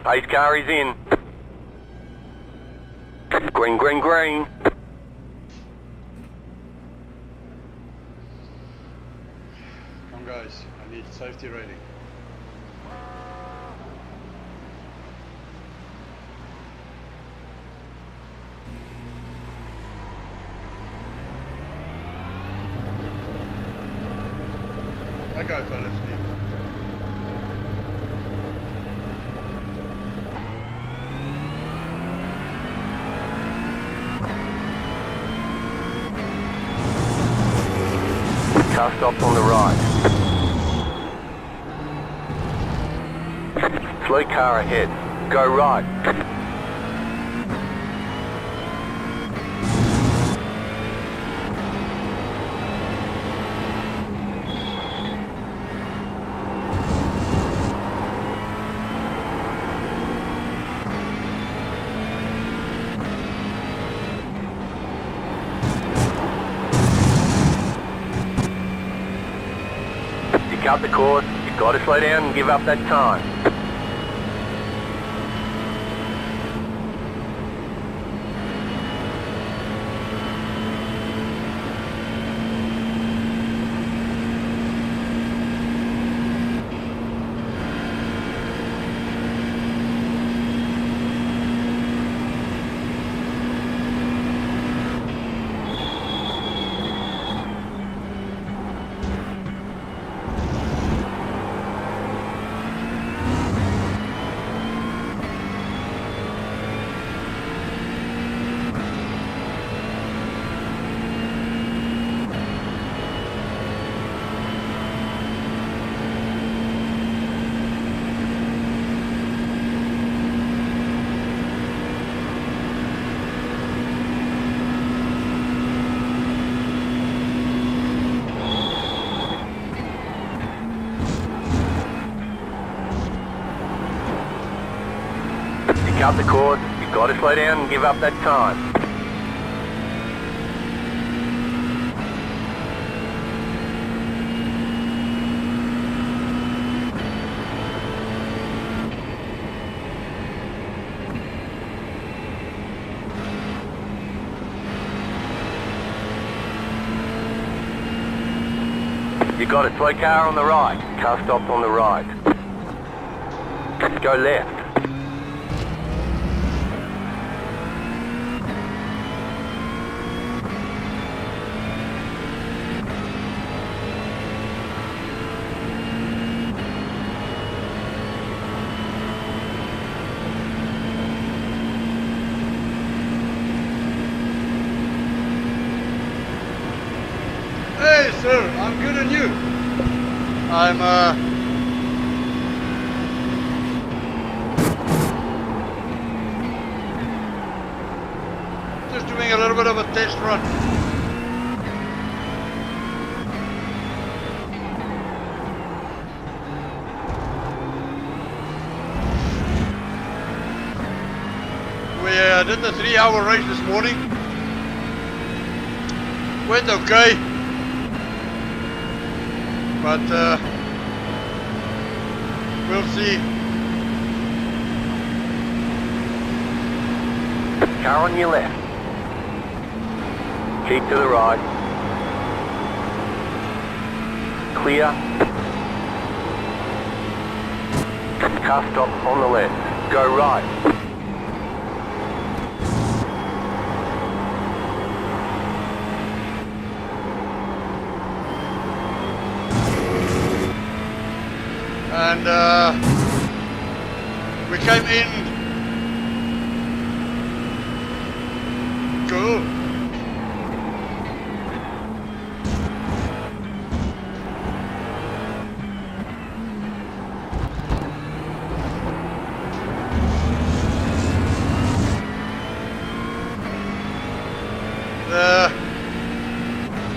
pace car is in. Green, green, green. Come guys, I need safety rating. Okay, fellas, leave. Car stopped on the right. Slow car ahead. Go right. Cut the course, you've got to slow down and give up that time. Cut the course, you've got to slow down and give up that time. You got a slow car on the right. Car stopped on the right. Go left. Hey sir, I'm good and you? I'm just doing a little bit of a test run. We did the 3-hour race this morning. Went okay. But we'll see. Car on your left. Keep to the right. Clear. Car stop on the left. Go right. And we came in. Cool.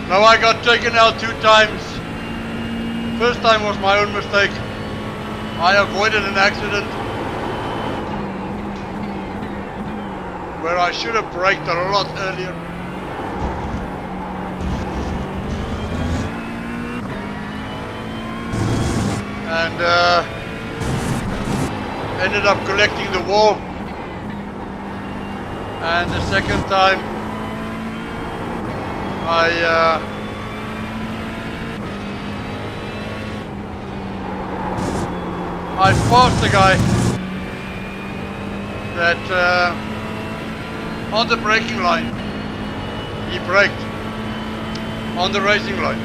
Now I got taken out 2 times. First time was my own mistake. I avoided an accident where I should have braked a lot earlier. And ended up collecting the wall. And the second time I passed the guy that on the braking line, he braked on the racing line.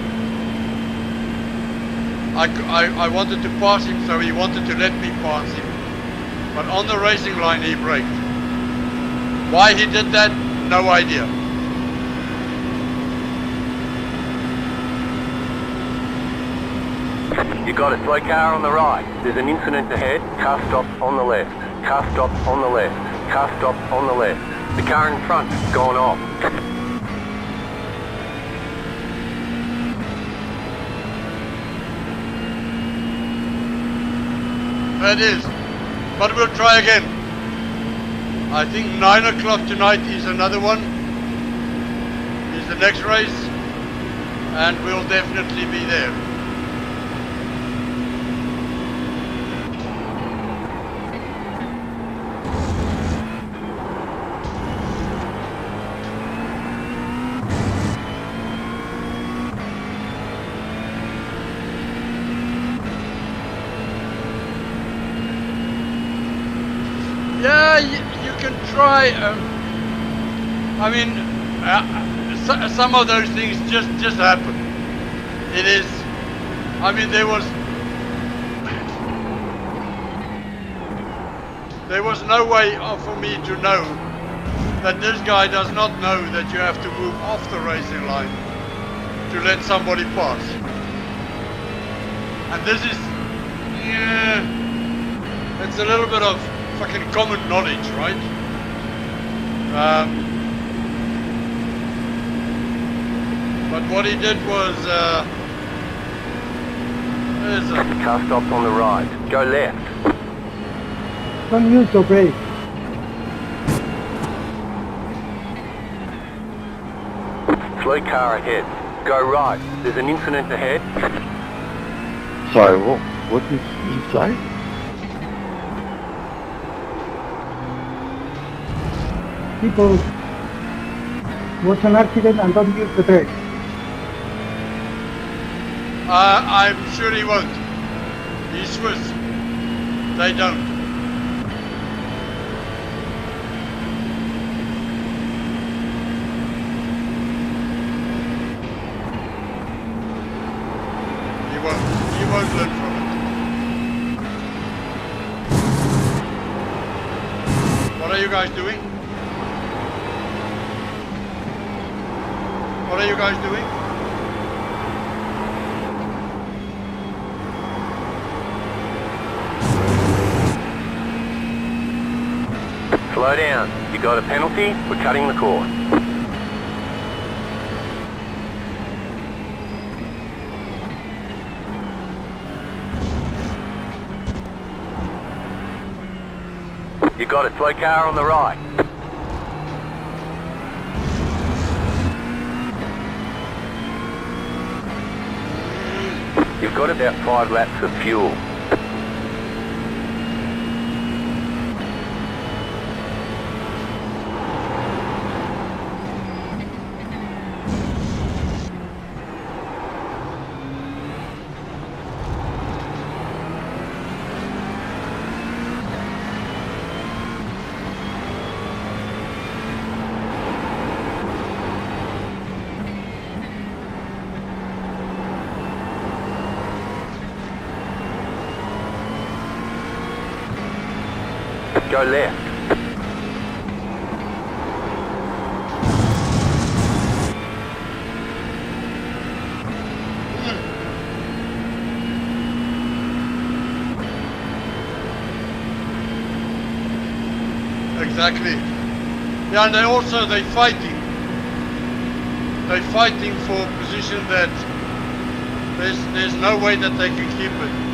I wanted to pass him, so he wanted to let me pass him, but on the racing line he braked. Why he did that, no idea. You got a slow car on the right. There's an incident ahead. Car stop on the left. Car stop on the left. Car stop on the left. The car in front's gone off. That is, but we'll try again. I think 9 o'clock tonight is another one. Is the next race, and we'll definitely be there. Yeah, you can try. I mean, some of those things just happen. It is. I mean, there was no way for me to know that this guy does not know that you have to move off the racing line to let somebody pass. And this is, yeah, it's a little bit of fucking common knowledge, right? But what he did was, Car stop on the right. Go left. Don't use your brake. Slow car ahead. Go right. There's an incident ahead. Sorry, what did you say? People watch an accident and don't use the brake. I'm sure he won't. He's Swiss. They don't. He won't learn from it. What are you guys doing? What are you guys doing? Slow down. You got a penalty. We're cutting the course. You got a slow car on the right. You've got about 5 laps of fuel. Go left. Exactly. Yeah, and they're fighting. They're fighting for a position that there's no way that they can keep it.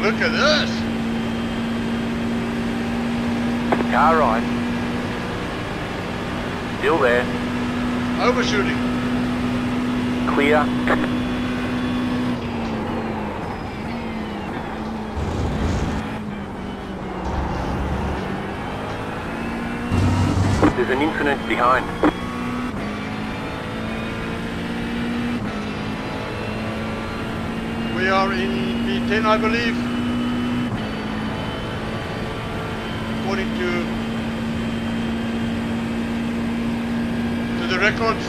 Look at this. Car right. Still there. Overshooting. Clear. There's an incident behind. We are in P10, I believe. According to the records.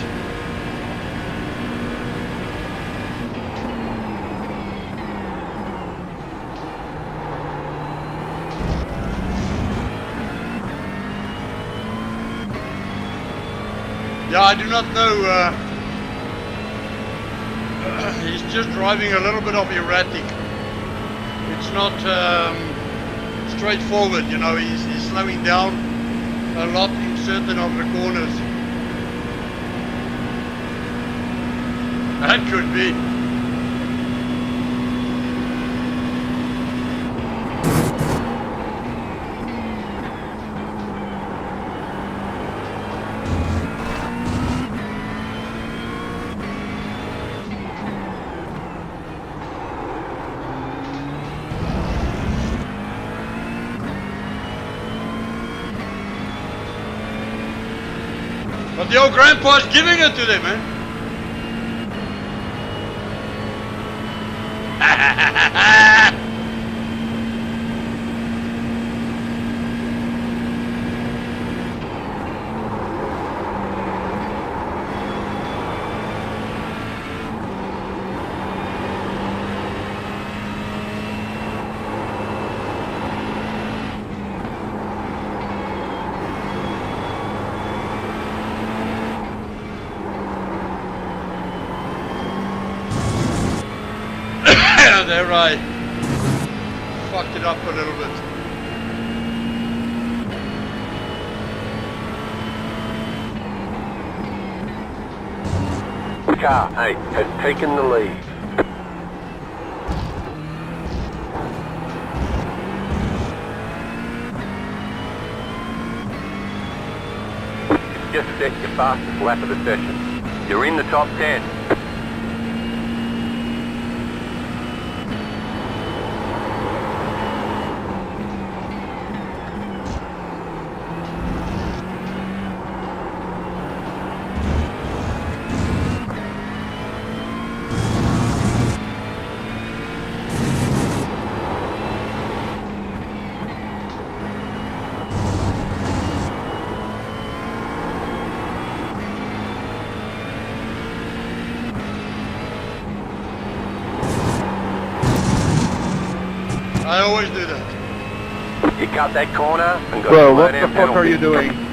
Yeah, I do not know. He's just driving a little bit of erratic. It's not straightforward, you know. He's slowing down a lot in certain of the corners. That could be. But the old grandpa's giving it to them, man. There I fucked it up a little bit. Car 8 has taken the lead. You've just set your fastest lap of the session. You're in the top 10. I always do that. You cut that corner and got Bro, a what the low-down fuck are you penalty. doing?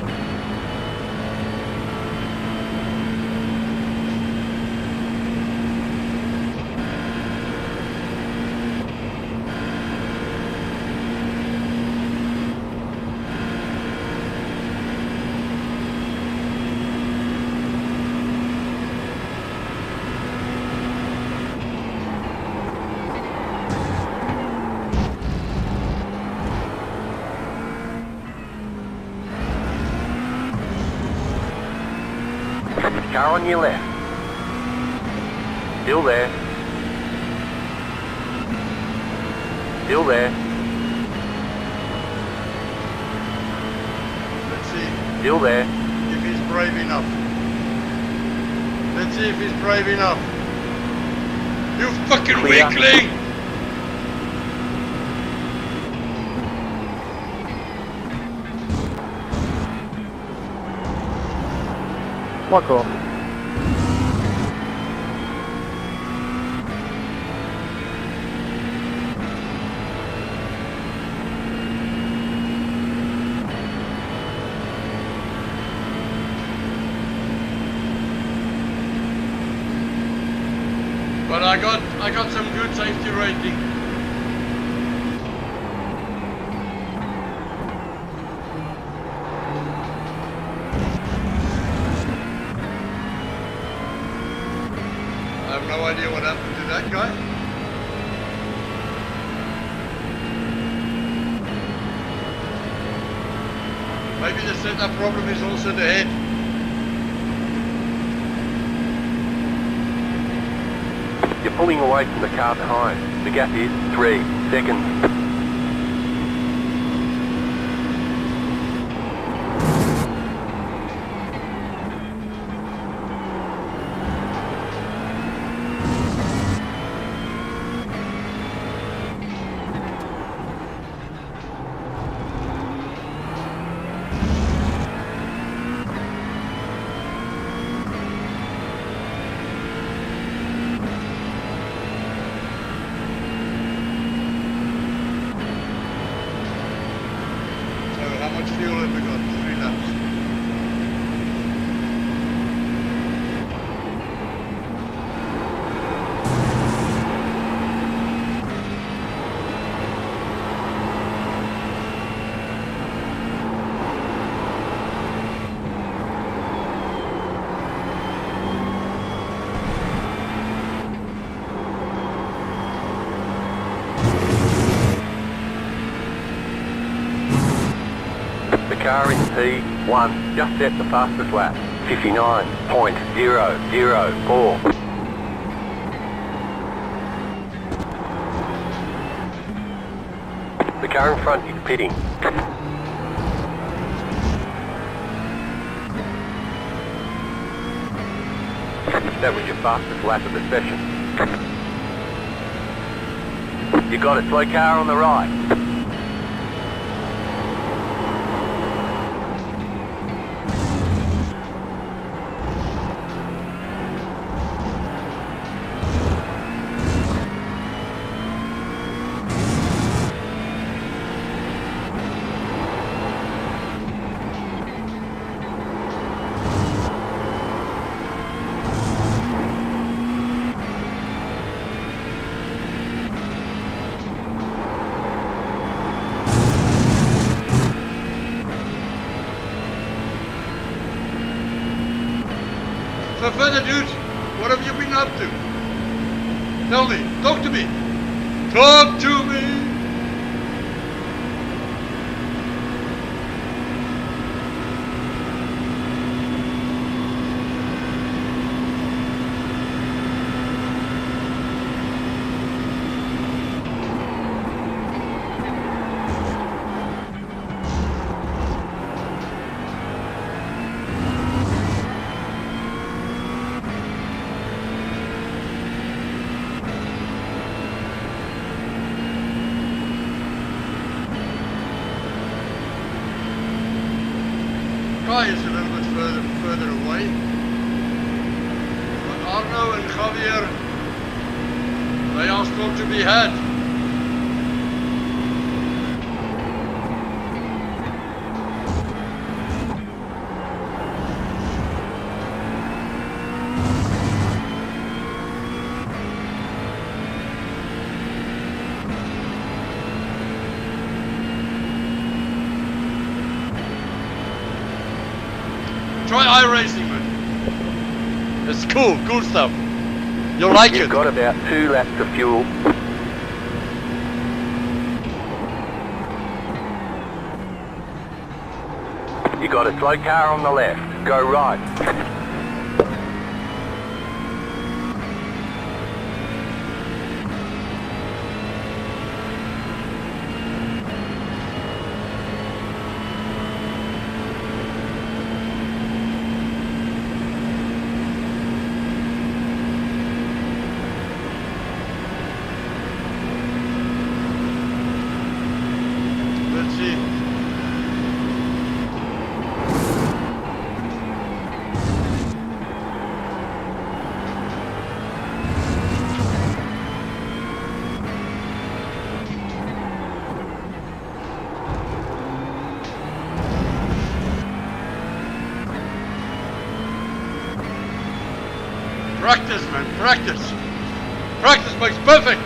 Car on your left. Still there. Still there. Let's see Still there. if he's brave enough. Let's see if he's brave enough. You fucking Clear. weakling! Fuck off. But I got some good safety rating. I have no idea what happened to that guy. Maybe the setup problem is also the head. You're pulling away from the car behind. The gap is 3 seconds. How much fuel have we got? 3 laps. The car in P1 just set the fastest lap, 59.004. The car in front is pitting. That was your fastest lap of the session. You got a slow car on the right. So further dude, what have you been up to? Tell me, talk to me. Talk to me. Guy is a little bit further away. But Arno and Javier, they are still to be had. Try iRacing, man. It's cool stuff. You'll like You've it. got about 2 laps of fuel. You got a slow car on the left. Go right. Let's see. Practice, man, practice. Practice makes perfect.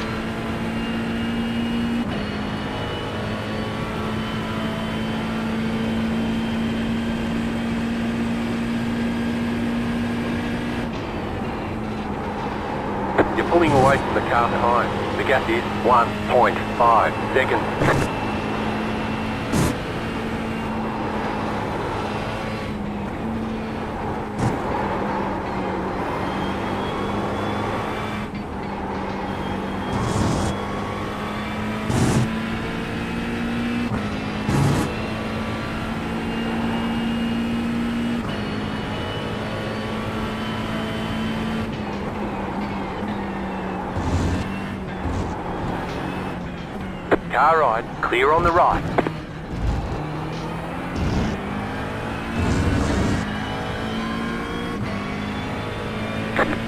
You're pulling away from the car behind. The gap is 1.5 seconds. Car right, clear on the right.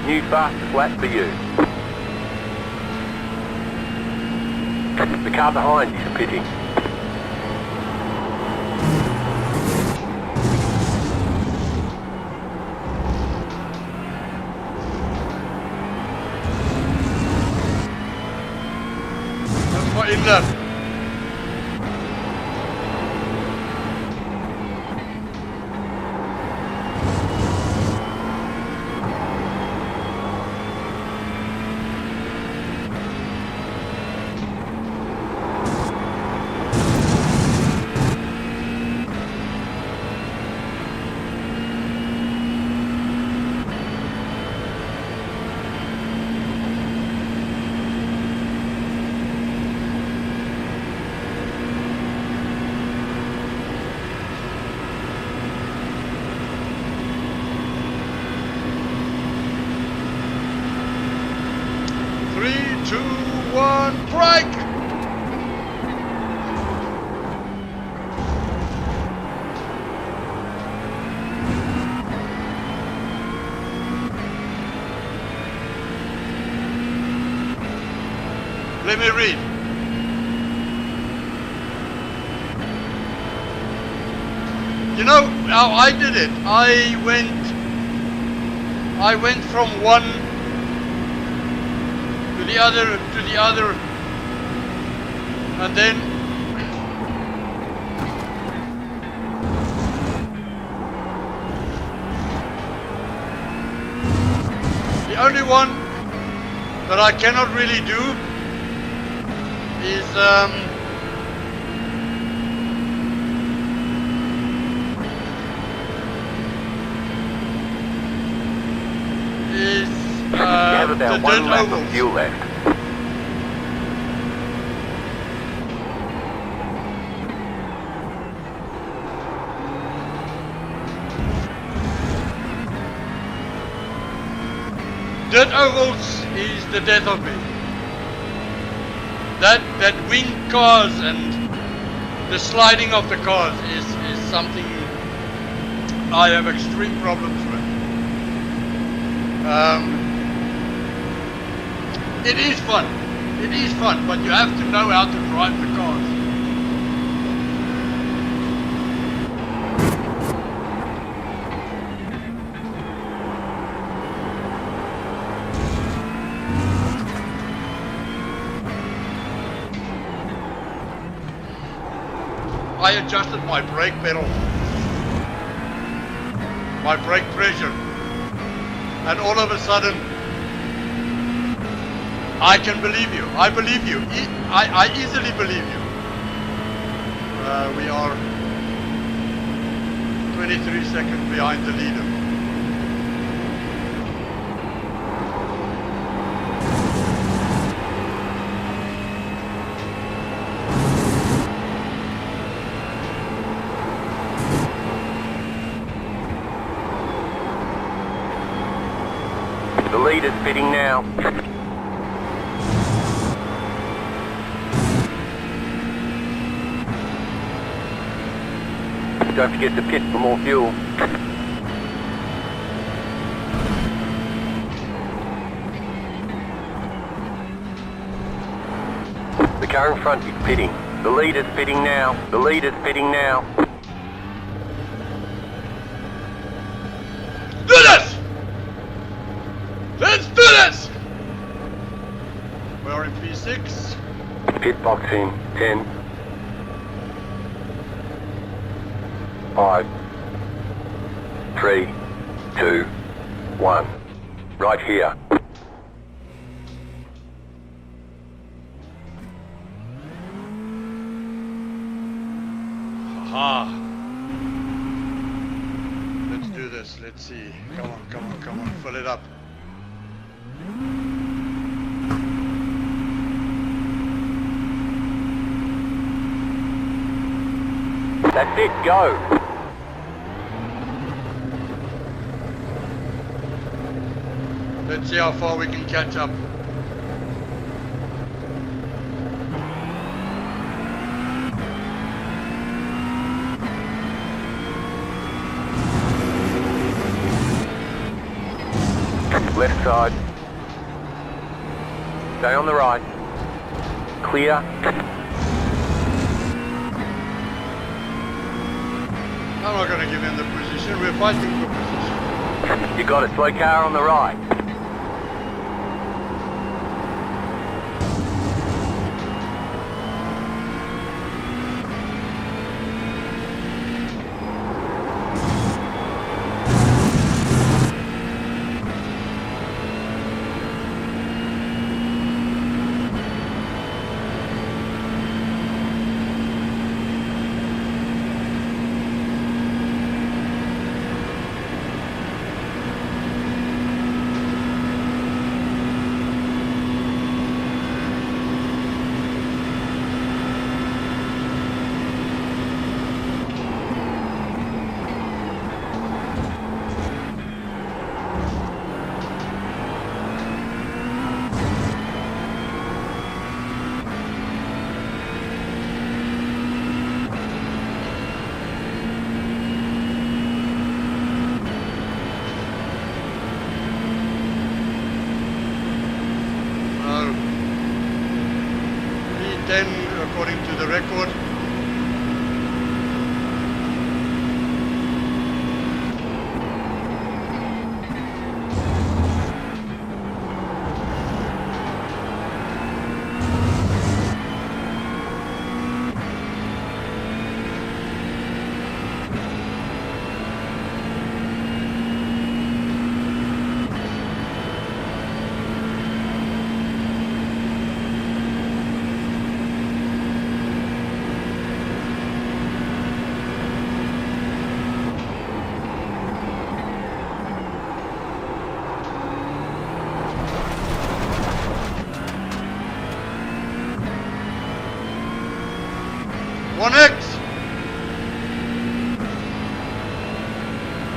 New fastest lap for you. The car behind is pitting. That's my inlet. Let me read. You know how I did it? I went from one to the other, and then the only one that I cannot really do is You have about the one dirt lap of ovals. fuel left. Dirt ovals is the death of me. That wing cars and the sliding of the cars is something I have extreme problems with. It is fun, but you have to know how to drive the cars. I adjusted my brake pedal, my brake pressure, and all of a sudden, I can believe you. I believe you. I easily believe you. We are 23 seconds behind the leader. The leader's pitting now. Don't forget to pit for more fuel. The car in front is pitting. The leader's pitting now. The leader's pitting now. Do this! Let's do this! We're in P6. Pit box in 10, 5, 3, 2, 1. Right here. Aha. Let's do this. Let's see. Come on, come on, come on. Fill it up. That's it, go. Let's see how far we can catch up. inside. Stay on the right. Clear. I'm not going to give him the position. We're fighting for position. You got a slow car on the right. According to the record.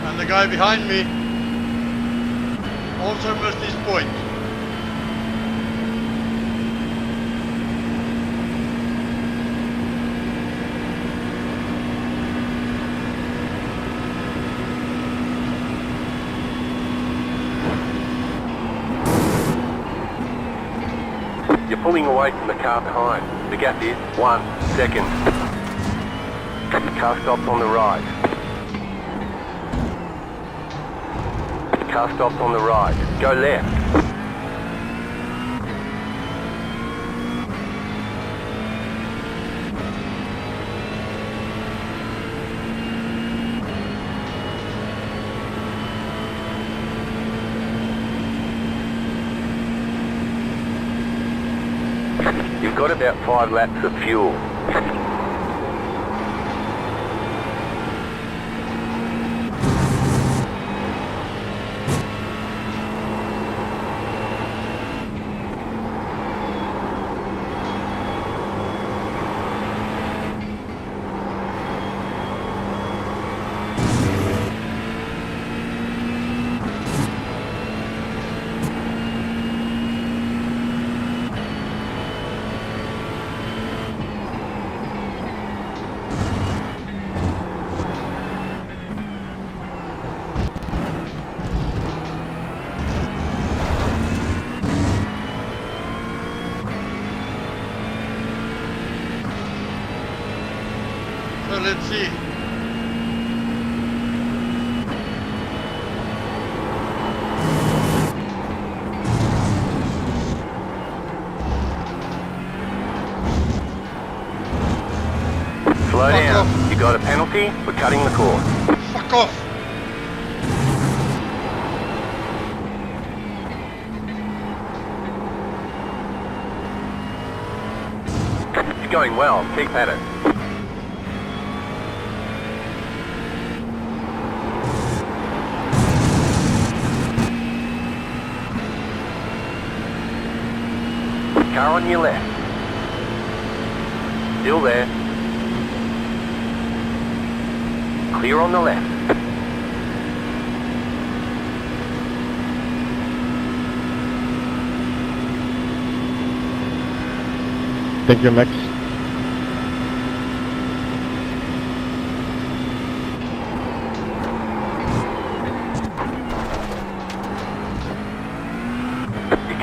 And the guy behind me also missed his point. You're pulling away from the car behind. The gap is 1 second. Car stops on the right. Car stops on the right. Go left. You've got about 5 laps of fuel. So let's see. Slow Fuck down. off. You got a penalty? We're cutting the course. Fuck off! It's going well. Keep at it. Car on your left. Still there. Clear on the left. Thank you, Max.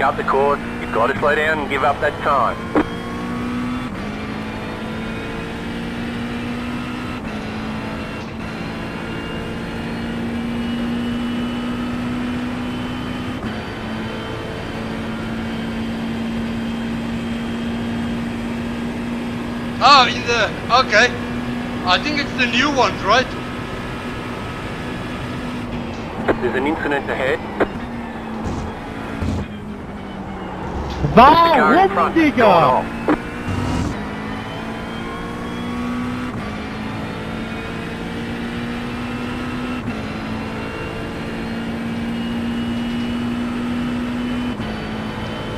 Out the course, you've got to slow down and give up that time. Oh, in the... okay. I think it's the new ones, right? There's an incident ahead. The car in front has gone off.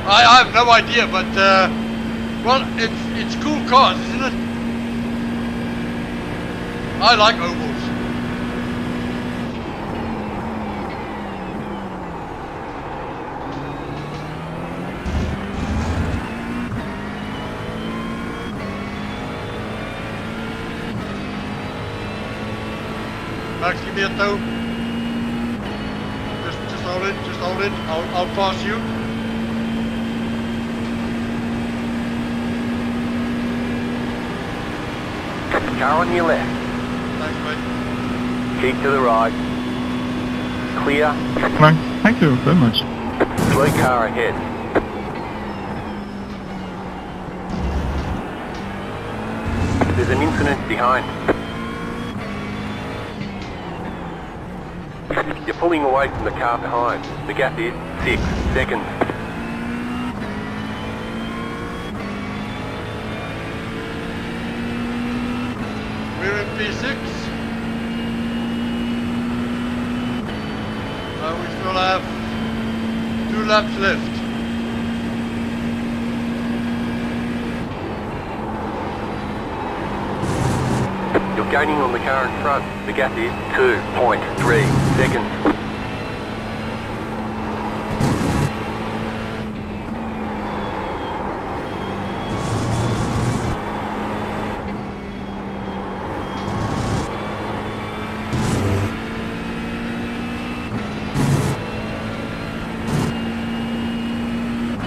I have no idea, but well, it's cool cars, isn't it? I like ovals. Max, give me a toe. Just hold it, just hold it. I'll pass you. Car on your left. Thanks, mate. Keep to the right. Clear. Thank you very much. Slow car ahead. There's an incident behind. You're pulling away from the car behind. The gap is 6 seconds. We're in P6. We still have 2 laps left. You're gaining on the car in front. The gap is 2.3 seconds.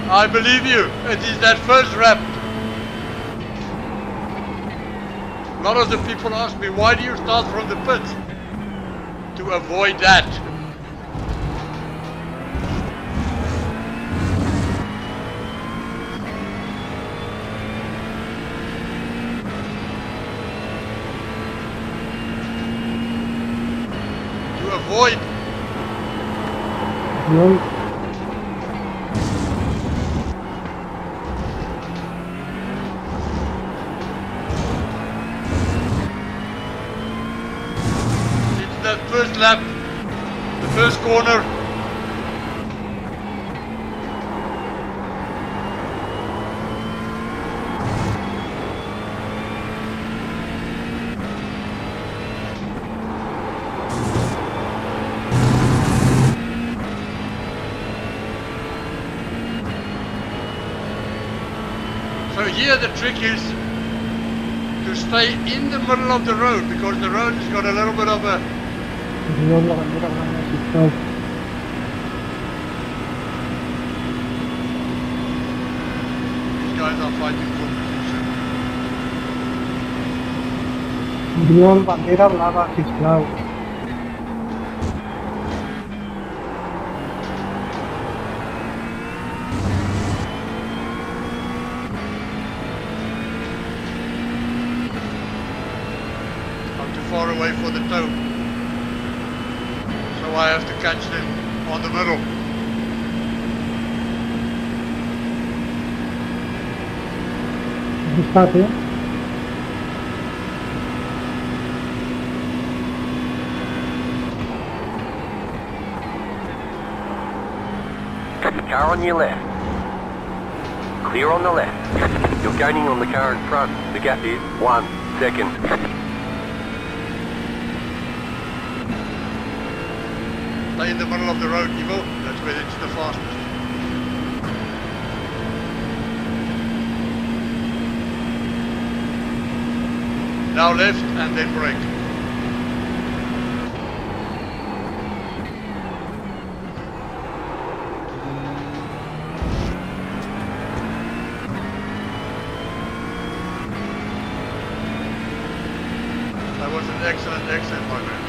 I believe you. It is that first lap. A lot of the people ask me, why do you start from the pits? To avoid that. To avoid. No. First lap, the first corner. So here the trick is to stay in the middle of the road, because the road has got a little bit of a These guys are fighting for position. Dion bandera blava, sisplau. I'm too far away for the toe. I have to catch them on the middle. Start here. Car on your left. Clear on the left. You're gaining on the car in front. The gap is 1 second. Stay in the middle of the road, Evo. That's where it's the fastest. Now left and then brake. was an excellent exit, my friend.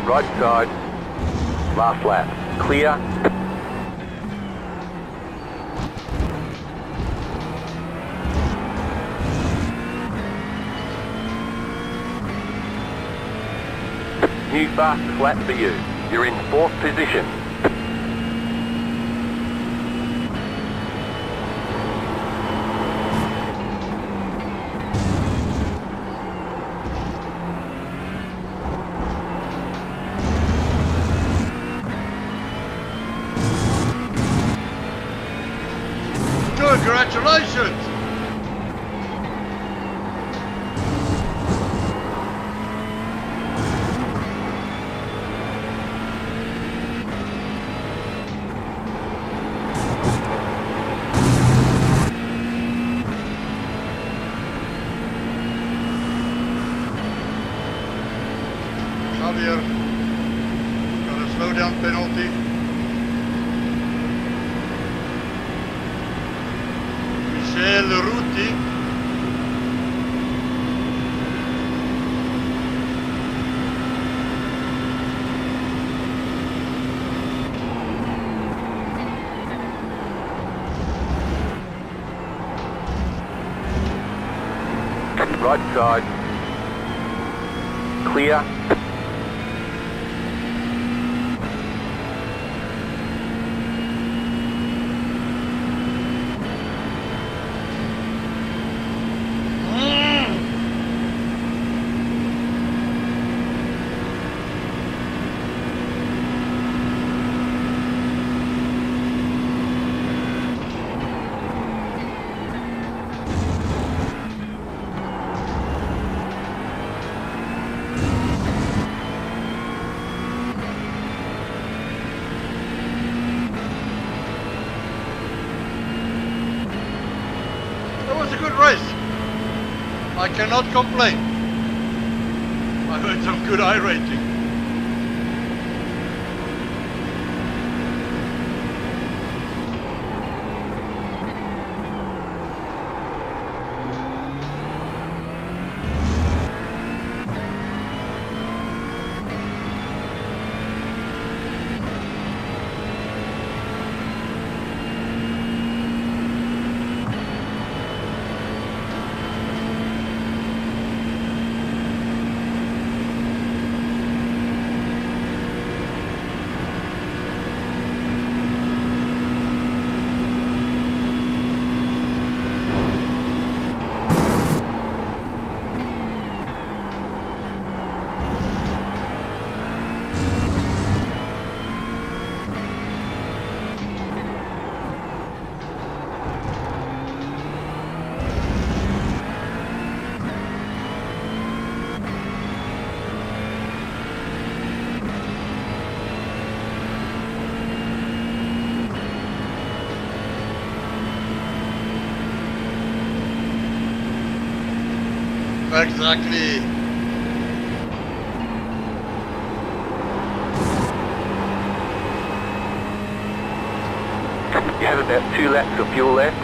Right side. Last lap. Clear. New fastest lap for you. You're in 4th position. Congratulations! Javier, got a slow down penalty. Michel Ruti. Right side. Clear. That was a good race. I cannot complain. I heard some good IRacing. Exactly. You have about 2 laps of fuel left.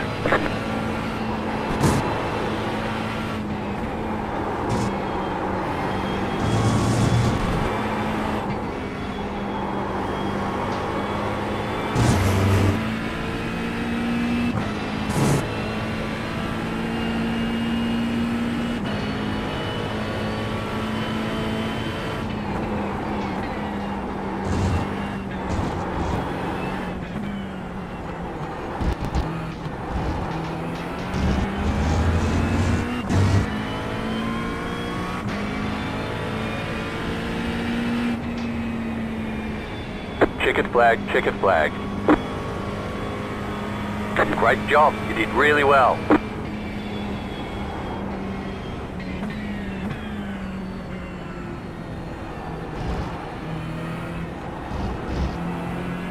Checkered flag, checkered flag. Great job, you did really well.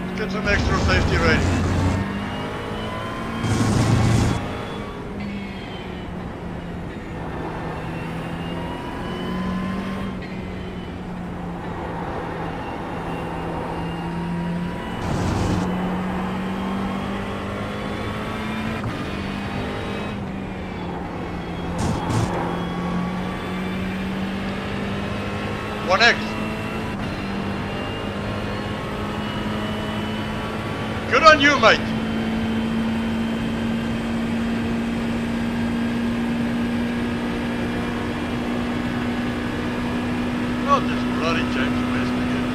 Let's get some extra safety rating. Good on you, mate. Oh, this bloody James West again.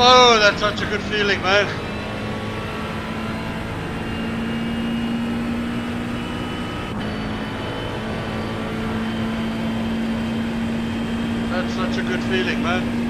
Oh, that's such a good feeling, man. That's such a good feeling, man.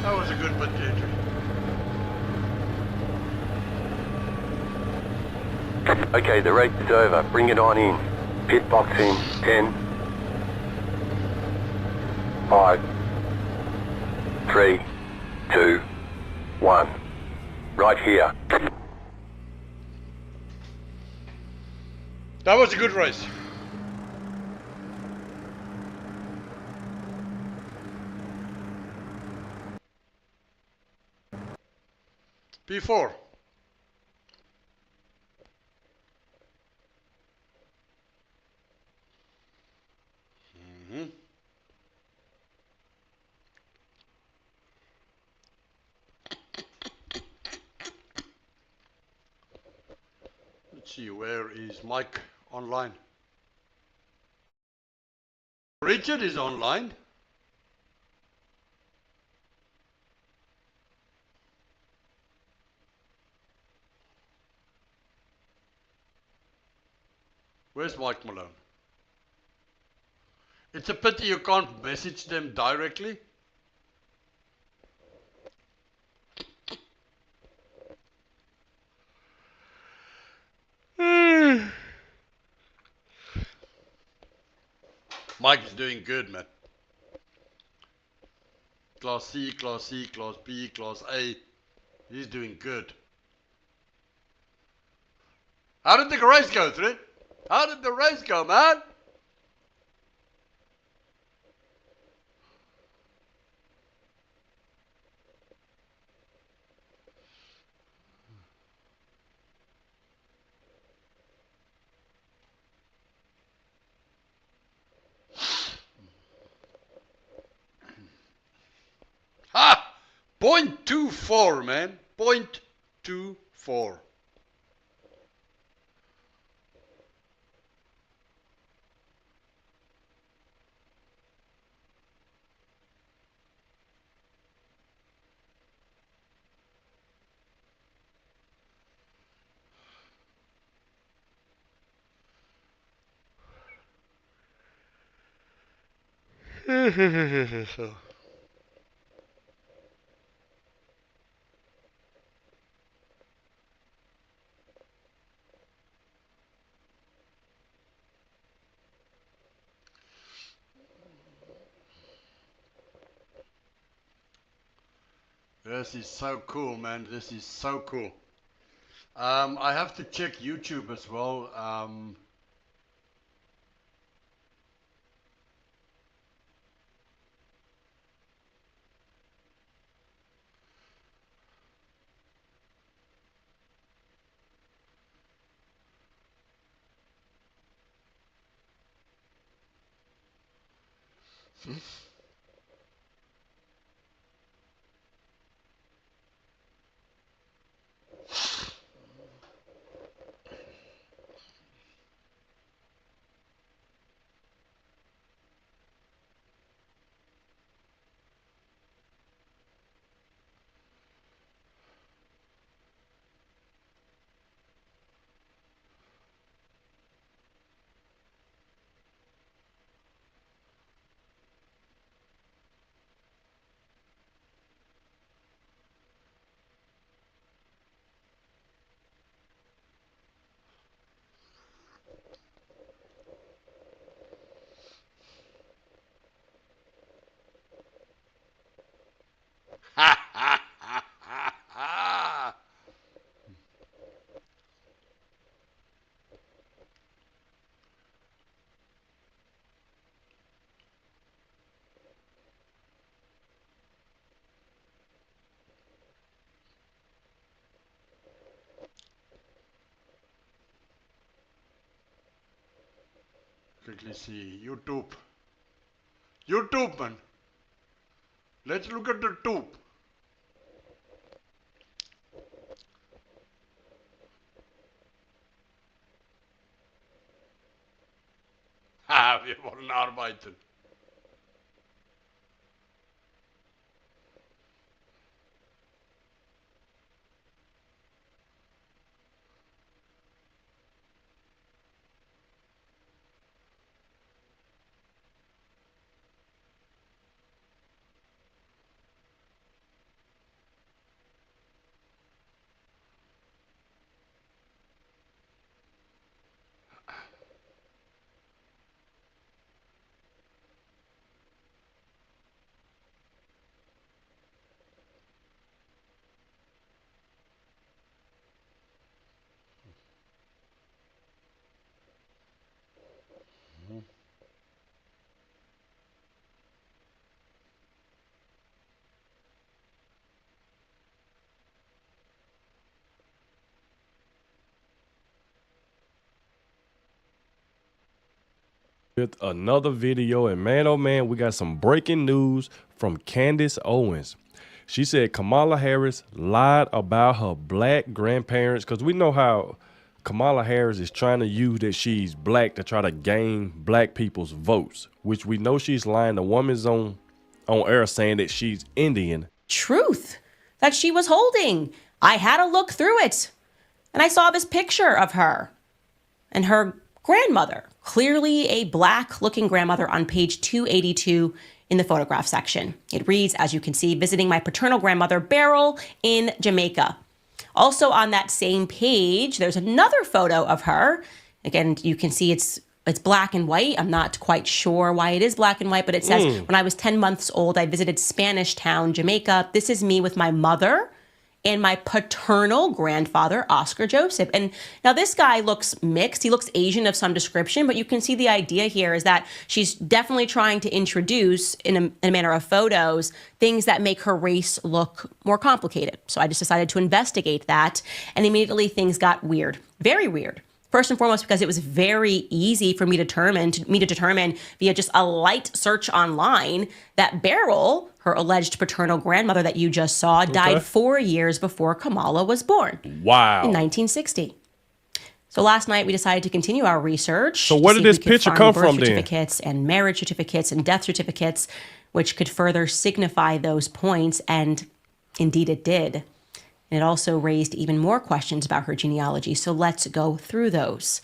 That was a good potato. Okay, the race is over. Bring it on in. Pit box in 10, 5, 3, 2, 1. Right here. That was a good race. P4. Let's see, where is Mike online? Richard is online. Where's Mike Malone? It's a pity you can't message them directly. Mike is doing good, man. Class C, Class C, Class B, Class A. He's doing good. How did the race go, Thread? How did the race go, man? Ha! 0.24, man. 0.24. This is so cool, man. This is so cool. I have to check YouTube as well. Quickly see YouTube. YouTube, man. Let's look at the tube. Ah, wir wollen arbeiten. With another video, and man, oh man, we got some breaking news from Candace Owens. She said Kamala Harris lied about her black grandparents, because we know how Kamala Harris is trying to use that she's black to try to gain black people's votes, which we know she's lying. The woman's on air saying that she's Indian. Truth that she was holding. I had to look through it, and I saw this picture of her and her grandmother, clearly a black-looking grandmother, on page 282 in the photograph section. It reads, as you can see, visiting my paternal grandmother, Beryl, in Jamaica. Also on that same page, there's another photo of her. Again, you can see it's black and white. I'm not quite sure why it is black and white, but it says, when I was 10 months old, I visited Spanish Town, Jamaica. This is me with my mother and my paternal grandfather, Oscar Joseph. And now this guy looks mixed. He looks Asian of some description, but you can see the idea here is that she's definitely trying to introduce, in a manner of photos, things that make her race look more complicated. So I just decided to investigate that, and immediately things got weird, very weird. First and foremost, because it was very easy for me to determine via just a light search online that Beryl, her alleged paternal grandmother that you just saw, died 4 years before Kamala was born. Wow. In 1960. So last night we decided to continue our research. So where did this picture come from then? Certificates and marriage certificates and death certificates, which could further signify those points, and indeed it did. And it also raised even more questions about her genealogy. So let's go through those.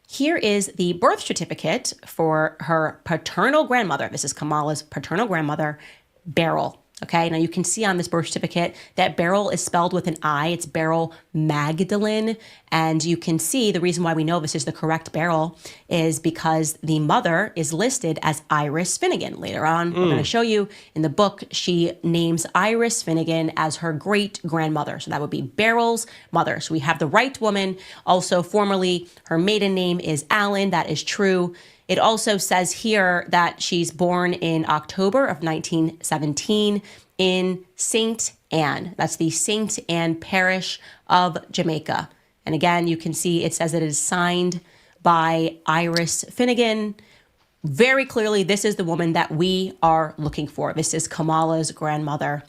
Here is the birth certificate for her paternal grandmother. This is Kamala's paternal grandmother, Beryl. Okay, now you can see on this birth certificate that Beryl is spelled with an I. It's Beryl Magdalene. And you can see the reason why we know this is the correct Beryl is because the mother is listed as Iris Finnegan. Later on, we're going to show you in the book, she names Iris Finnegan as her great grandmother. So that would be Beryl's mother. So we have the right woman. Also, formerly, her maiden name is Allen. That is true. It also says here that she's born in October of 1917 in St. Anne. That's the St. Anne parish of Jamaica. And again, you can see it says that it is signed by Iris Finnegan. Very clearly, this is the woman that we are looking for. This is Kamala's grandmother,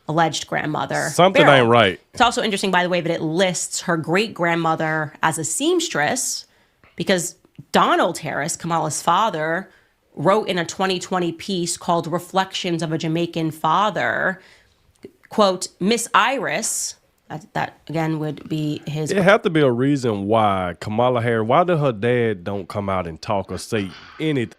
alleged grandmother. Something Beryl. ain't right. It's also interesting, by the way, that it lists her great-grandmother as a seamstress, because Donald Harris, Kamala's father, wrote in a 2020 piece called Reflections of a Jamaican Father, quote, Miss Iris, that again would be his... It have to be a reason why Kamala Harris, why did her dad don't come out and talk or say anything?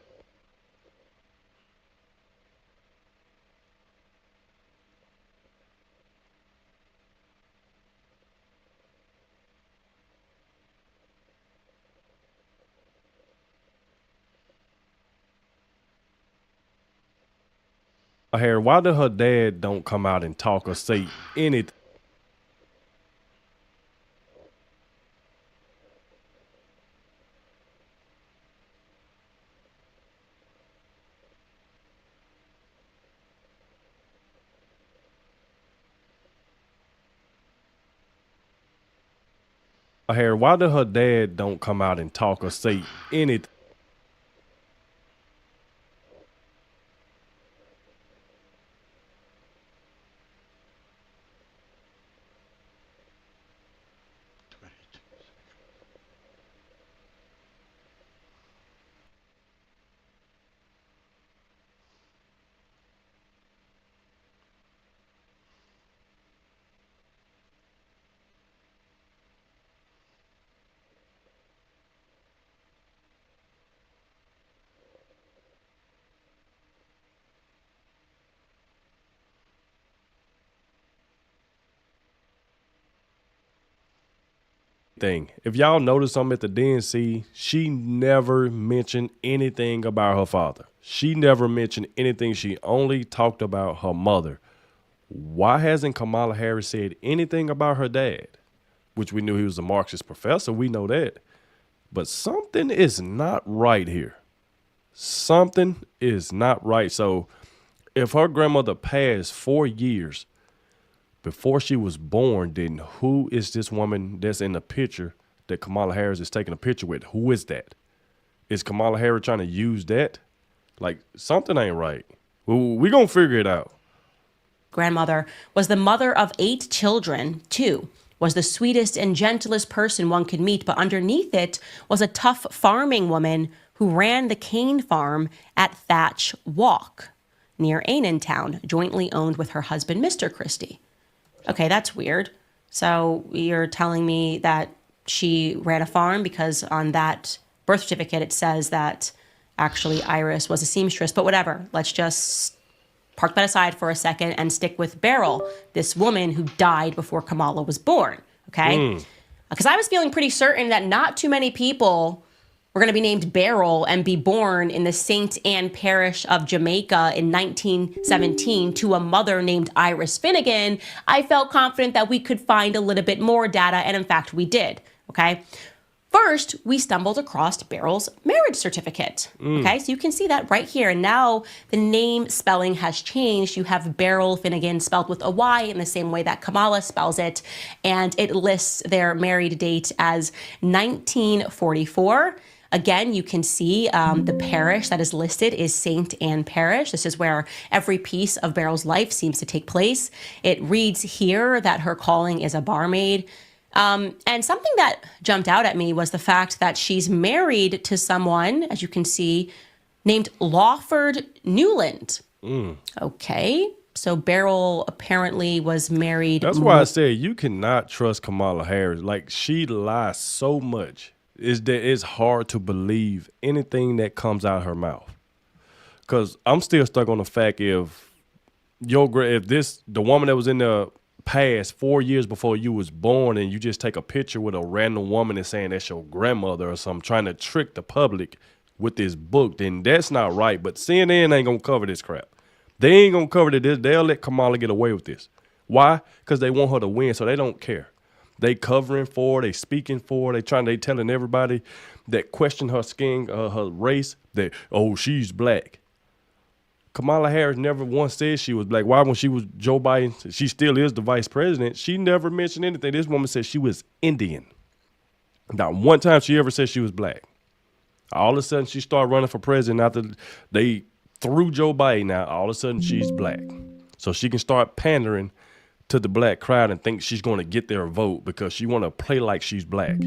Why did her dad don't come out and talk or say anything? Why did her dad don't come out and talk or say anything? If y'all notice something at the DNC, she never mentioned anything about her father. She never mentioned anything. She only talked about her mother. Why hasn't Kamala Harris said anything about her dad? Which we knew he was a Marxist professor. We know that. But something is not right here. something is not right. So if her grandmother passed 4 years before she was born, then who is this woman that's in the picture that Kamala Harris is taking a picture with? Who is that? Is Kamala Harris trying to use that? Like, something ain't right. We gonna figure it out. Grandmother was the mother of 8 children, too. Was the sweetest and gentlest person one could meet, but underneath it was a tough farming woman who ran the cane farm at Thatch Walk near Town, jointly owned with her husband, Mr. Christie. Okay, that's weird. So you're telling me that she ran a farm because on that birth certificate it says that actually Iris was a seamstress, but whatever. Let's just park that aside for a second and stick with Beryl, this woman who died before Kamala was born, okay? Because I was feeling pretty certain that not too many people were going to be named Beryl and be born in the St. Anne Parish of Jamaica in 1917 to a mother named Iris Finnegan. I felt confident that we could find a little bit more data, and in fact, we did, okay? First, we stumbled across Beryl's marriage certificate. Okay, so you can see that right here. And now the name spelling has changed. You have Beryl Finnegan spelled with a Y in the same way that Kamala spells it. And it lists their married date as 1944. Again, you can see the parish that is listed is St. Anne Parish. This is where every piece of Beryl's life seems to take place. It reads here that her calling is a barmaid. And something that jumped out at me was the fact that she's married to someone, as you can see, named Lawford Newland. Okay, so Beryl apparently was married. That's why I said you cannot trust Kamala Harris. Like, she lies so much. It's hard to believe anything that comes out of her mouth. Because I'm still stuck on the fact the woman that was in the past 4 years before you was born and you just take a picture with a random woman and saying that's your grandmother or something, trying to trick the public with this book, then that's not right. But CNN ain't gonna cover this crap. They ain't gonna cover this. They'll let Kamala get away with this. Why? Because they want her to win, so they don't care. They covering for her, they speaking for her, they telling everybody that question her skin, her race, that, oh, she's black. Kamala Harris never once said she was black. Why, when she was Joe Biden, she still is the vice president, she never mentioned anything. This woman said she was Indian. Not one time she ever said she was black. All of a sudden, she started running for president after they threw Joe Biden out. All of a sudden, she's black. So she can start pandering to the black crowd and think she's going to get their vote because she want to play like she's black.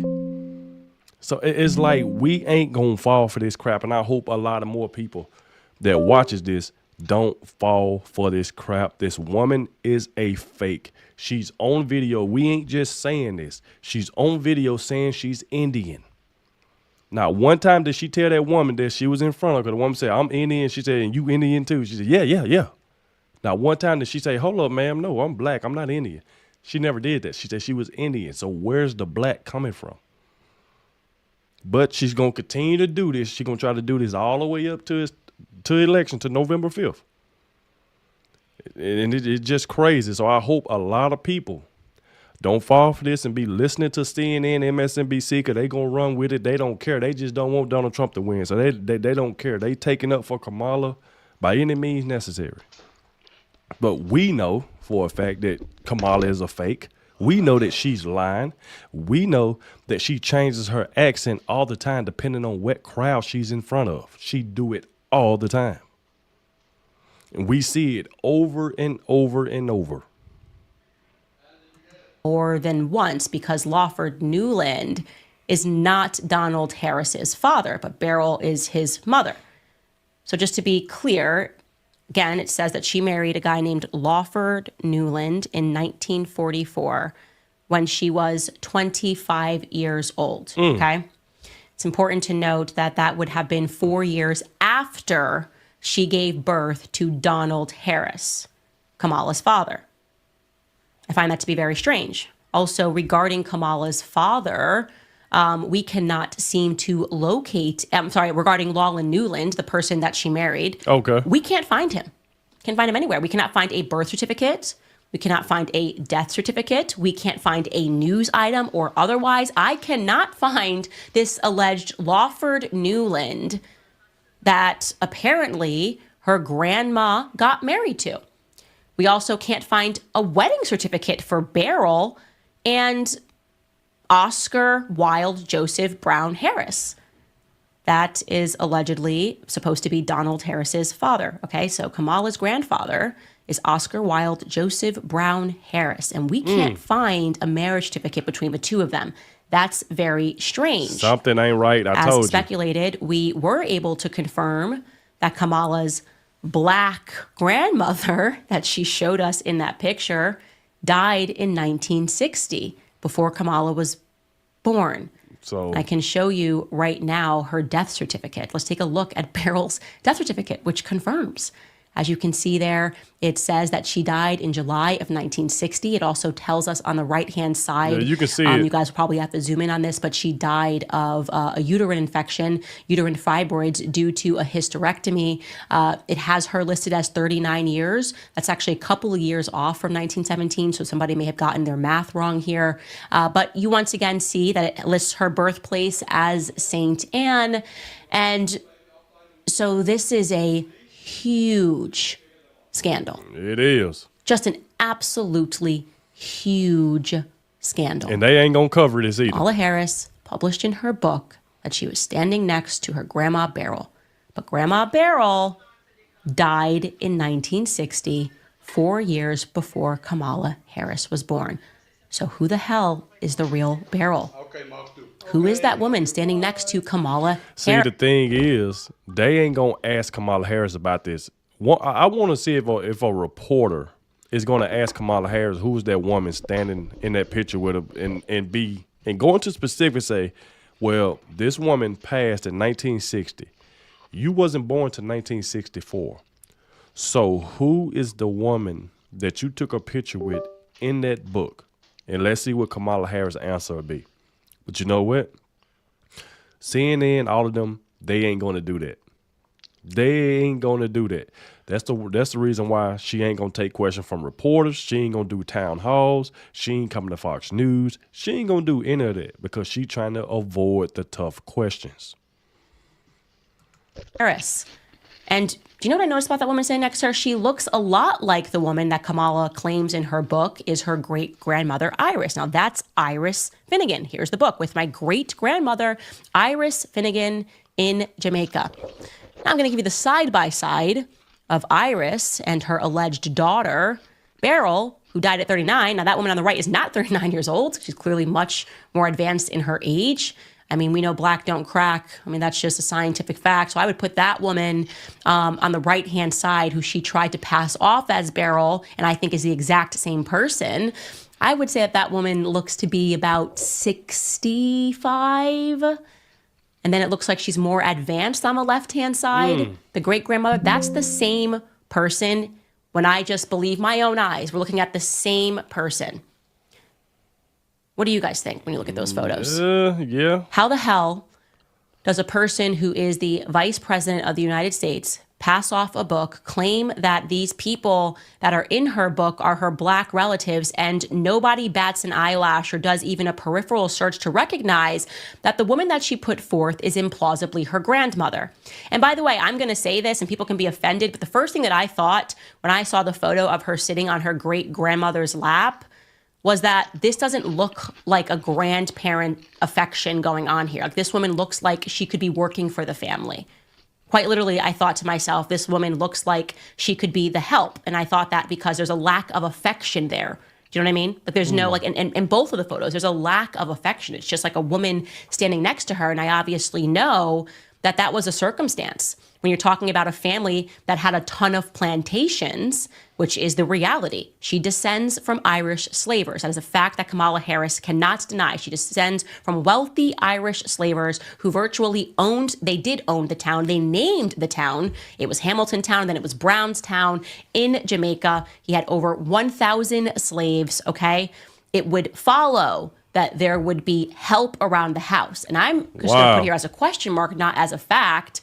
So it's like we ain't going to fall for this crap, and I hope a lot of more people that watches this don't fall for this crap. This woman is a fake. She's on video. We ain't just saying this. She's on video saying she's Indian. Now, one time did she tell that woman that she was in front of her? The woman said, I'm Indian. She said, and you Indian too? She said, yeah. Now, one time did she say, hold up, ma'am, no, I'm black. I'm not Indian. She never did that. She said she was Indian. So where's the black coming from? But she's going to continue to do this. She's going to try to do this all the way up to election, to November 5th. And it's just crazy. So I hope a lot of people don't fall for this and be listening to CNN, MSNBC, because they going to run with it. They don't care. They just don't want Donald Trump to win. So they don't care. They taking up for Kamala by any means necessary. But we know for a fact that Kamala is a fake. We know that she's lying. We know that she changes her accent all the time depending on what crowd she's in front of. She do it all the time. And we see it over and over and over. More than once, because Lawford Newland is not Donald Harris's father, but Beryl is his mother. So just to be clear, again, it says that she married a guy named Lawford Newland in 1944 when she was 25 years old, okay? It's important to note that that would have been 4 years after she gave birth to Donald Harris, Kamala's father. I find that to be very strange. Also, regarding Kamala's father, we cannot seem to locate, regarding Lawland Newland, the person that she married. Okay. We can't find him. Can't find him anywhere. We cannot find a birth certificate. We cannot find a death certificate. We can't find a news item or otherwise. I cannot find this alleged Lawford Newland that apparently her grandma got married to. We also can't find a wedding certificate for Beryl and Oscar Wilde Joseph Brown Harris. That is allegedly supposed to be Donald Harris's father. Okay, so Kamala's grandfather is Oscar Wilde Joseph Brown Harris, and we can't find a marriage certificate between the two of them. That's very strange. Something ain't right. I told As speculated, we were able to confirm that Kamala's black grandmother that she showed us in that picture died in 1960, before Kamala was born. So I can show you right now her death certificate. Let's take a look at Beryl's death certificate, which confirms. As you can see there, it says that she died in July of 1960. It also tells us on the right-hand side. Yeah, you can see it. You guys will probably have to zoom in on this, but she died of a uterine infection, uterine fibroids due to a hysterectomy. It has her listed as 39 years. That's actually a couple of years off from 1917, so somebody may have gotten their math wrong here. But you once again see that it lists her birthplace as St. Anne. And so this is a huge scandal. it is. Just an absolutely huge scandal. And they ain't going to cover this either. Kamala Harris published in her book that she was standing next to her grandma Beryl. But Grandma Beryl died in 1960, 4 years before Kamala Harris was born. So who the hell is the real Beryl? Who is that woman standing next to Kamala See, Harris? the thing is, they ain't going to ask Kamala Harris about this. I want to see if a reporter is going to ask Kamala Harris who's that woman standing in that picture with her and go into specifics, say, well, this woman passed in 1960. You wasn't born to 1964. So who is the woman that you took a picture with in that book? And let's see what Kamala Harris' answer would be. But you know what? CNN, all of them, they ain't going to do that. They ain't going to do that. That's the reason why she ain't going to take questions from reporters. She ain't going to do town halls. She ain't coming to Fox News. She ain't going to do any of that because she trying to avoid the tough questions. Harris. And do you know what I noticed about that woman standing next to her? She looks a lot like the woman that Kamala claims in her book is her great-grandmother, Iris. Now, that's Iris Finnegan. Here's the book with my great-grandmother, Iris Finnegan in Jamaica. Now, I'm going to give you the side-by-side of Iris and her alleged daughter, Beryl, who died at 39. Now, that woman on the right is not 39 years old. She's clearly much more advanced in her age. I mean, we know black don't crack. I mean, that's just a scientific fact. So I would put that woman on the right-hand side, who she tried to pass off as Beryl, and I think is the exact same person. I would say that woman looks to be about 65. And then it looks like she's more advanced on the left-hand side. The great-grandmother, that's the same person. When I just believe my own eyes, we're looking at the same person. What do you guys think when you look at those photos? Yeah. How the hell does a person who is the vice president of the United States pass off a book, claim that these people that are in her book are her black relatives, and nobody bats an eyelash or does even a peripheral search to recognize that the woman that she put forth is implausibly her grandmother? And by the way, I'm going to say this and people can be offended, but the first thing that I thought when I saw the photo of her sitting on her great-grandmother's lap was that this doesn't look like a grandparent affection going on here. Like, this woman looks like she could be working for the family. Quite literally, I thought to myself, this woman looks like she could be the help. And I thought that because there's a lack of affection there. Do you know what I mean? Like, there's no, like, in both of the photos, there's a lack of affection. It's just like a woman standing next to her. And I obviously know that that was a circumstance. When you're talking about a family that had a ton of plantations, which is the reality. She descends from Irish slavers. That is a fact that Kamala Harris cannot deny. She descends from wealthy Irish slavers who virtually they did own the town. They named the town. It was Hamilton Town, then it was Brownstown in Jamaica. He had over 1,000 slaves, okay? It would follow that there would be help around the house. And I'm just going to put here as a question mark, not as a fact.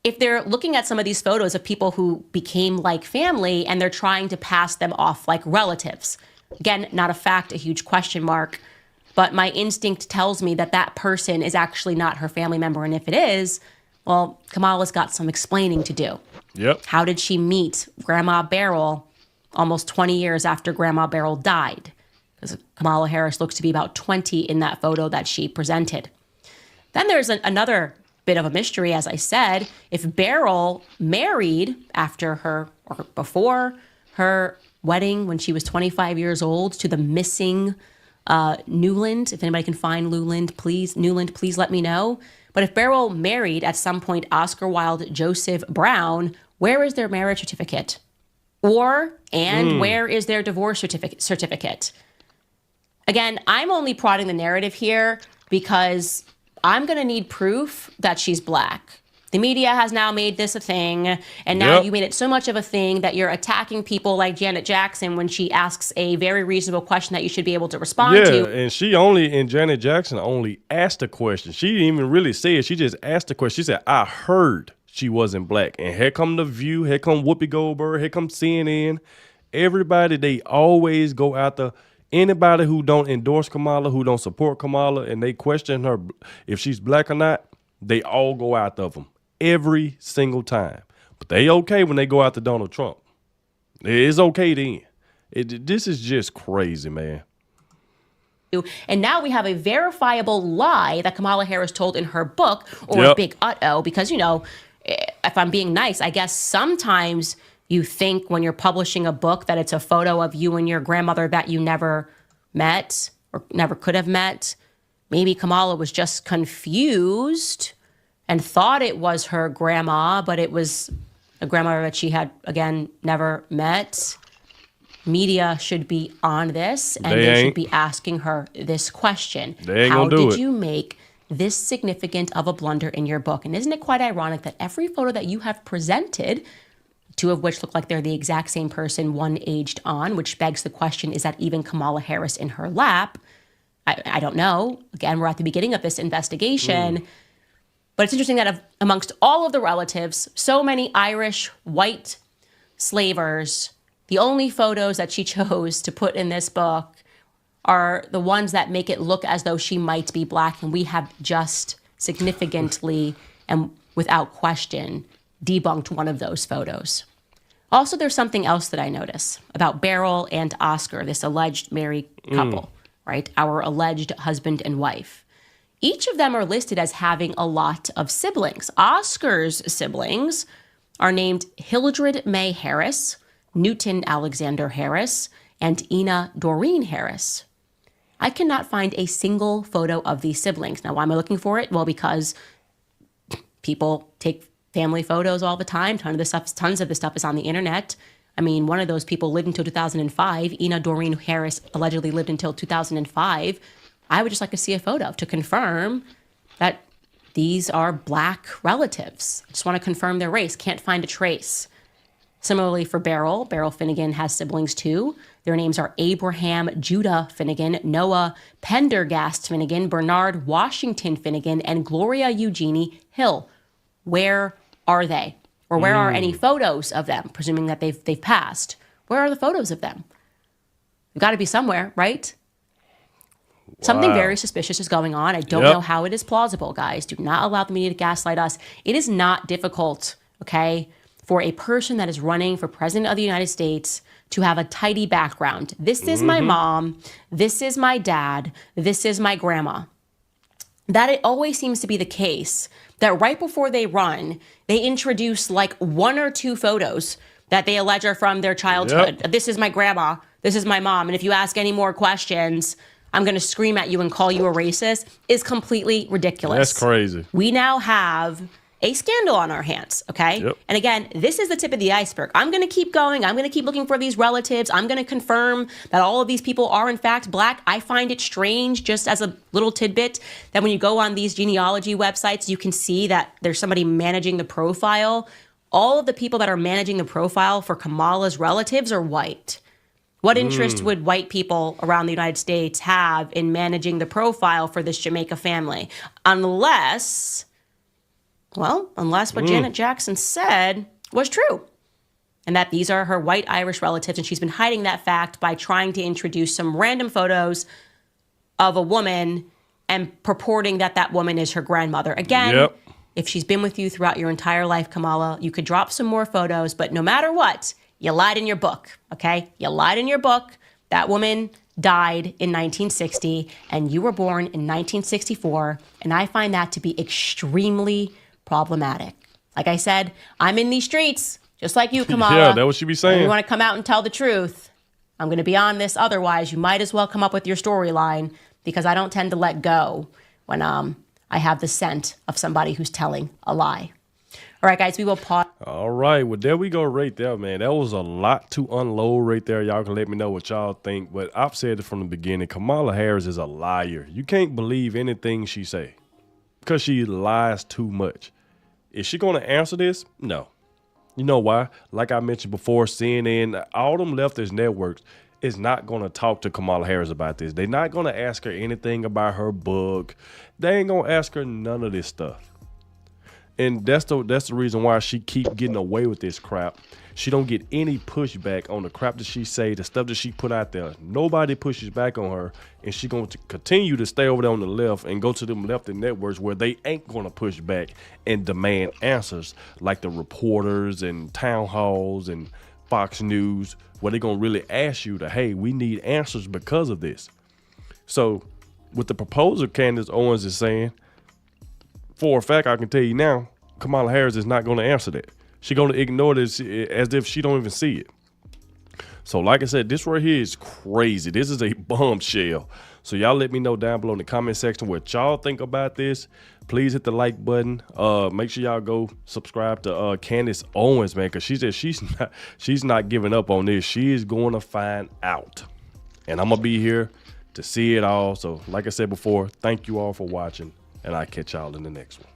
If they're looking at some of these photos of people who became like family and they're trying to pass them off like relatives, again, not a fact, a huge question mark, but my instinct tells me that that person is actually not her family member. And if it is, Well, Kamala's got some explaining to do. Yep. How did she meet Grandma Beryl almost 20 years after Grandma Beryl died? Because Kamala Harris looks to be about 20 in that photo that she presented. Then there's another bit of a mystery, as I said. If Beryl married after her or before her wedding when she was 25 years old to the missing Newland, if anybody can find Newland, please let me know. But if Beryl married at some point Oscar Wilde Joseph Brown, where is their marriage certificate? Where is their divorce certificate? Again, I'm only prodding the narrative here because I'm going to need proof that she's black. The media has now made this a thing, and now you made it so much of a thing that you're attacking people like Janet Jackson when she asks a very reasonable question that you should be able to respond to. Yeah, and Janet Jackson only asked a question. She didn't even really say it. She just asked a question. She said, I heard she wasn't black. And here come The View, here come Whoopi Goldberg, here come CNN. Everybody, they always go after anybody who don't endorse Kamala, who don't support Kamala, and they question her if she's black or not. They all go after them every single time. But they okay when they go after Donald Trump. It's okay then. This is just crazy, man. And now we have a verifiable lie that Kamala Harris told in her book, or a big uh-oh, because, you know, if I'm being nice, I guess sometimes you think when you're publishing a book that it's a photo of you and your grandmother that you never met or never could have met. Maybe Kamala was just confused and thought it was her grandma, but it was a grandmother that she had, again, never met. Media should be on this, and they should be asking her this question. How did you make this significant of a blunder in your book? And isn't it quite ironic that every photo that you have presented, two of which look like they're the exact same person, one aged on, which begs the question, is that even Kamala Harris in her lap? I don't know. Again, we're at the beginning of this investigation. But it's interesting that amongst all of the relatives, so many Irish white slavers, the only photos that she chose to put in this book are the ones that make it look as though she might be black. And we have just significantly and without question debunked one of those photos. Also, there's something else that I notice about Beryl and Oscar, this alleged married couple, right? Our alleged husband and wife. Each of them are listed as having a lot of siblings. Oscar's siblings are named Hildred May Harris, Newton Alexander Harris, and Ina Doreen Harris. I cannot find a single photo of these siblings. Now, why am I looking for it? Well, because people take family photos all the time. Tons of this stuff is on the internet. I mean, one of those people lived until 2005. Ina Doreen Harris allegedly lived until 2005. I would just like to see a photo to confirm that these are black relatives. I just want to confirm their race. Can't find a trace. Similarly for Beryl Finnegan has siblings too. Their names are Abraham Judah Finnegan, Noah Pendergast Finnegan, Bernard Washington Finnegan, and Gloria Eugenie Hill. Where are they? Or where are any photos of them, presuming that they've passed? Where are the photos of them? They've got to be somewhere, right? Wow. Something very suspicious is going on. I don't know how it is plausible, guys. Do not allow the media to gaslight us. It is not difficult, okay, for a person that is running for president of the United States to have a tidy background. This is my mom. This is my dad. This is my grandma. That it always seems to be the case that right before they run, they introduce like one or two photos that they allege are from their childhood. This is my grandma. This is my mom. And if you ask any more questions, I'm going to scream at you and call you a racist, is completely ridiculous. That's crazy. We now have a scandal on our hands, okay? And again, this is the tip of the iceberg. I'm going to keep going. I'm going to keep looking for these relatives. I'm going to confirm that all of these people are in fact black. I find it strange, just as a little tidbit, that when you go on these genealogy websites, you can see that there's somebody managing the profile. All of the people that are managing the profile for Kamala's relatives are white. What interest would white people around the United States have in managing the profile for this Jamaica family? Unless what Janet Jackson said was true, and that these are her white Irish relatives, and she's been hiding that fact by trying to introduce some random photos of a woman and purporting that that woman is her grandmother. Again, If she's been with you throughout your entire life, Kamala, you could drop some more photos, but no matter what, you lied in your book, okay? You lied in your book. That woman died in 1960, and you were born in 1964, and I find that to be extremely problematic. Like I said, I'm in these streets, just like you, Kamala. Yeah, that's what she be saying. You want to come out and tell the truth. I'm going to be on this. Otherwise, you might as well come up with your storyline, because I don't tend to let go when I have the scent of somebody who's telling a lie. All right, guys, we will pause. All right, well, there we go right there, man. That was a lot to unload right there. Y'all can let me know what y'all think. But I've said it from the beginning. Kamala Harris is a liar. You can't believe anything she say because she lies too much. Is she going to answer this? No. You know why? Like I mentioned before, CNN, all them leftist networks is not going to talk to Kamala Harris about this. They're not going to ask her anything about her book. They ain't going to ask her none of this stuff. And that's the reason why she keep getting away with this crap. She don't get any pushback on the crap that she say, the stuff that she put out there. Nobody pushes back on her, and she going to continue to stay over there on the left and go to them lefty networks where they ain't going to push back and demand answers like the reporters and town halls and Fox News, where they going to really ask you to, hey, we need answers because of this. So with the proposal Candace Owens is saying, for a fact, I can tell you now, Kamala Harris is not going to answer that. She's going to ignore this as if she don't even see it. So like I said, this right here is crazy. This is a bombshell. So y'all let me know down below in the comment section what y'all think about this. Please hit the like button. Make sure y'all go subscribe to Candace Owens, man, because she said she's not giving up on this. She is going to find out. And I'm going to be here to see it all. So like I said before, thank you all for watching. And I'll catch y'all in the next one.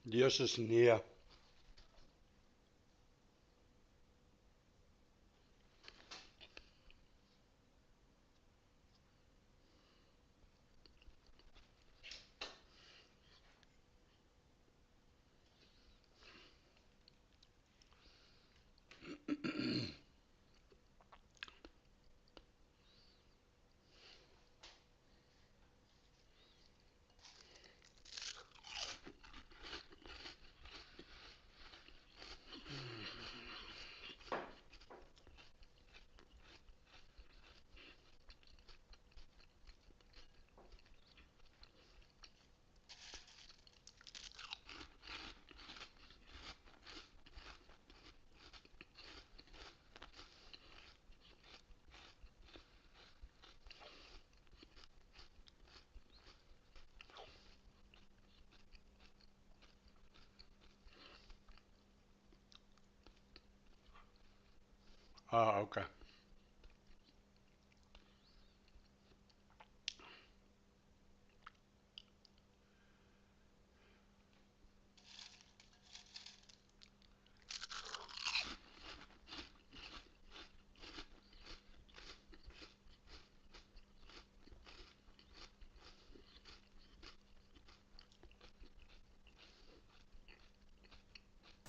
Dios ist näher. Ah, okay.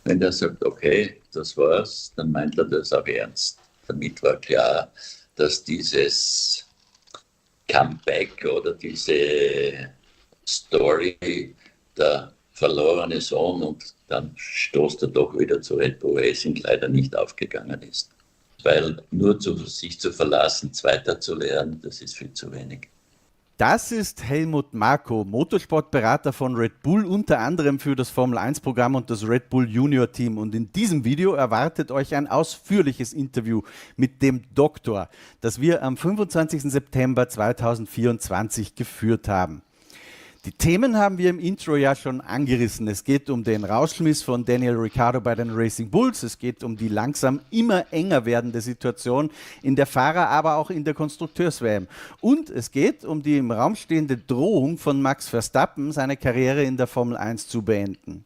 Wenn der sagt, okay, das war's, dann meint er das auch ernst. Damit war klar, dass dieses Comeback oder diese Story, der verlorene Sohn und dann stoßt er doch wieder zu Red Bull Racing, leider nicht aufgegangen ist. Weil nur sich zu verlassen, Zweiter zu lernen, das ist viel zu wenig. Das ist Helmut Marko, Motorsportberater von Red Bull, unter anderem für das Formel-1-Programm und das Red Bull Junior-Team. Und in diesem Video erwartet euch ein ausführliches Interview mit dem Doktor, das wir am 25. September 2024 geführt haben. Die Themen haben wir im Intro ja schon angerissen. Es geht um den Rausschmiss von Daniel Ricciardo bei den Racing Bulls. Es geht um die langsam immer enger werdende Situation in der Fahrer-, aber auch in der Konstrukteurs-WM. Und es geht um die im Raum stehende Drohung von Max Verstappen, seine Karriere in der Formel 1 zu beenden.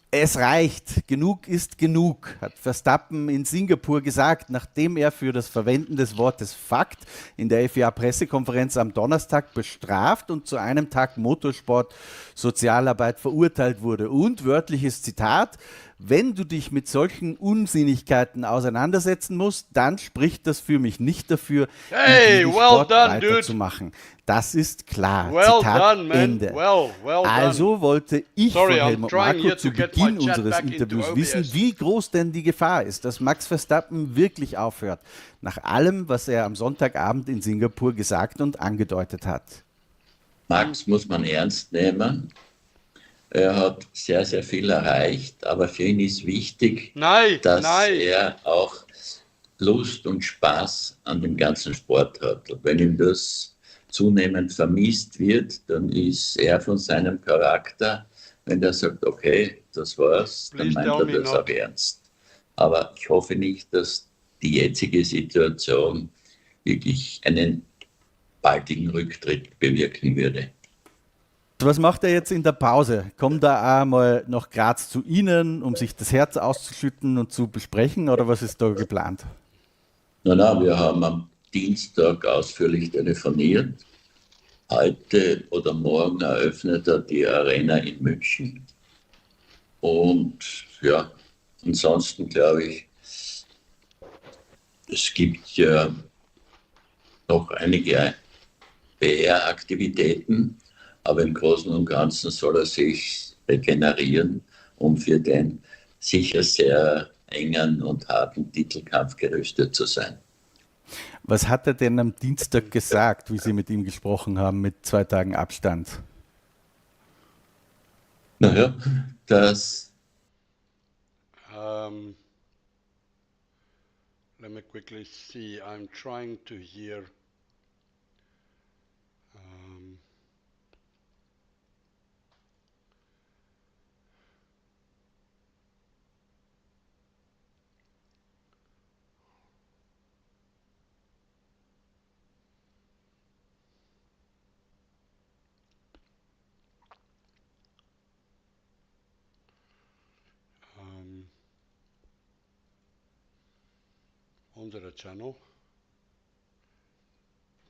Es reicht, genug ist genug, hat Verstappen in Singapur gesagt, nachdem er für das Verwenden des Wortes Fakt in der FIA-Pressekonferenz am Donnerstag bestraft und zu einem Tag Motorsport Sozialarbeit verurteilt wurde. Und wörtliches Zitat: Wenn du dich mit solchen Unsinnigkeiten auseinandersetzen musst, dann spricht das für mich nicht dafür, Hey, in diesem well Sport done, dude. weiterzumachen. Das ist klar. Well Zitat done, man. Ende. Well done. Also wollte ich Sorry, von I'm Helmut trying Marko here zu to get Beginn my chat unseres back into Interviews OBS. wissen, wie groß denn die Gefahr ist, dass Max Verstappen wirklich aufhört, nach allem, was er am Sonntagabend in Singapur gesagt und angedeutet hat. Max muss man ernst nehmen. Er hat sehr, sehr viel erreicht, aber für ihn ist wichtig, dass er auch Lust und Spaß an dem ganzen Sport hat. Und wenn ihm das zunehmend vermisst wird, dann ist er von seinem Charakter, wenn er sagt, okay, das war's, dann meint er das auch ernst. Aber ich hoffe nicht, dass die jetzige Situation wirklich einen baldigen Rücktritt bewirken würde. Was macht er jetzt in der Pause? Kommt er auch mal nach Graz zu Ihnen, um sich das Herz auszuschütten und zu besprechen, oder was ist da geplant? Na, wir haben am Dienstag ausführlich telefoniert. Heute oder morgen eröffnet er die Arena in München. Und ja, ansonsten glaube ich, es gibt ja noch einige PR-Aktivitäten, aber im Großen und Ganzen soll er sich regenerieren, um für den sicher sehr engen und harten Titelkampf gerüstet zu sein. Was hat er denn am Dienstag gesagt, wie Sie mit ihm gesprochen haben, mit 2 Tagen Abstand? Naja, das... Let me quickly see. I'm trying to hear. Onto the channel.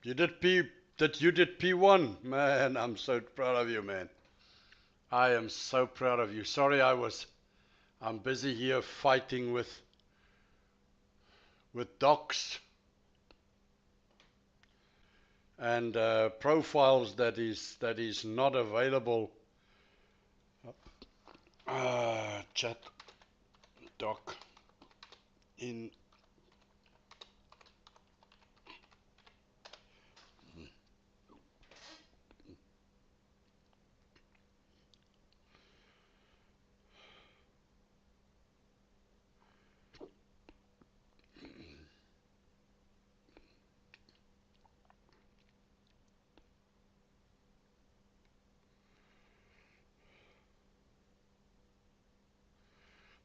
You did P1, man. I'm so proud of you, man. I am so proud of you. Sorry, I'm busy here fighting with docs and profiles that is not available. Chat doc in.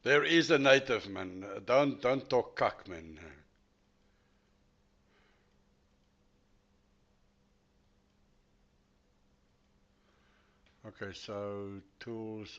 There is a native, man. Don't talk cuck, man. Okay, so tools